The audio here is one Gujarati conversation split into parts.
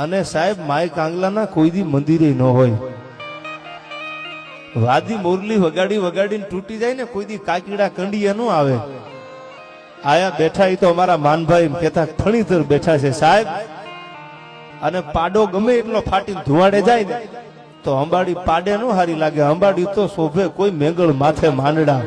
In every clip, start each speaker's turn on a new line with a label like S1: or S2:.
S1: અને સાહેબ માય કાંગલાના કોઈ દી મંદિરે ન હોય, વાદી મોરલી વગાડી વગાડીને તૂટી જાય ને, કોઈ દી કાકીડા કંડિયા ન આવે. આયા બેઠા એ તો અમારા માનભાઈ કહેતા ખણીતર બેઠા છે સાહેબ. અને પાડો ગમે એટલો ફાટીને ધુવાડે જાય ને તો અંબાડી પાડે નો હારી લાગે, અંબાડી તો શોભે કોઈ મેંગળ માથે માંડડા.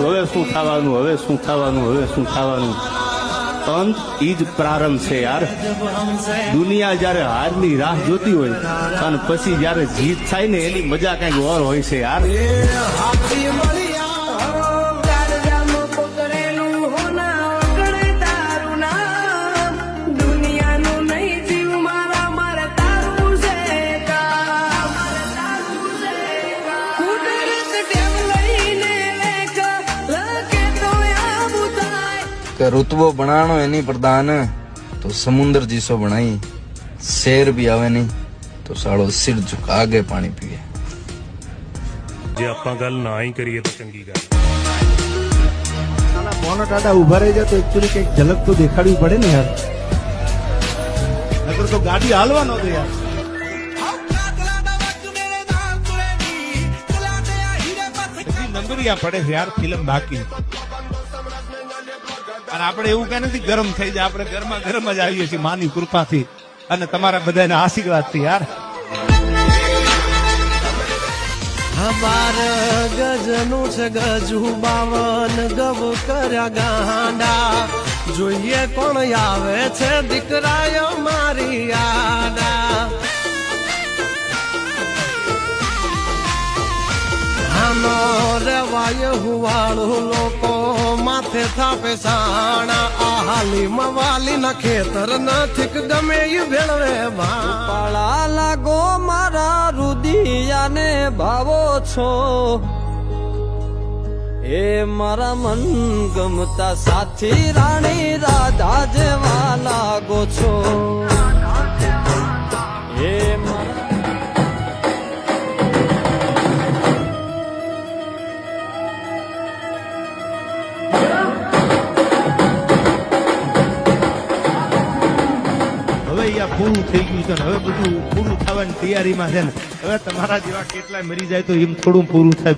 S1: હવે શું થવાનું, હવે શું થવાનું, હવે શું થવાનું? અંત ઈ જ પ્રારંભ છે યાર. દુનિયા જયારે હારની રાહ જોતી હોય અને પછી જયારે જીત થાય ને એની મજા કઈક ઓર હોય છે યાર.
S2: रुतबो बनानो एनी प्रधान तो समुंदर जिसो बनाई, शेर भी आवे नहीं तो साड़ो सिर झुका के पानी पीए.
S3: जे आपां गल ना ही करिए तो चंगी गल.
S1: साला बोना टाटा उभा रही जाए तो एक्चुअली कई झलक तो देखाड़वी पड़े ने यार, नगर तो गाड़ी हालवा न दे यार. नंबरिया पड़े यार फिल्म बाकी. અને આપણે એવું કઈ નથી ગરમ થઈ જાય, આપણે ગરમા ગરમ જ આવીએ છીએ માની કૃપાથી અને તમારા બધાના આશીર્વાદથી યાર.
S4: અમાર ગજનું છે ગજુ 52 ગવ કર્યા ગાંડા, જોઈએ કોણ આવે છે દીકરાયો મારી યાડા. આનો રેવાય હુવાળું લોકો માથે થાપે સાણા, આ હાલી મવાલી ના ખેતર નથી ગમે એ ભેળવે પાળા લાગો મારા રુદિયાને ભાવો છો, એ મારા મન ગમતા સાથી રાણી રાધા જેવા લાગો છો. એ મારા પૂરું થઈ ગયું છે ને, હવે બધું પૂરું થવાની તૈયારીમાં છે ને. હવે તમારા જેવા કેટલાય મરી જાય તો એમ થોડું પૂરું થાય.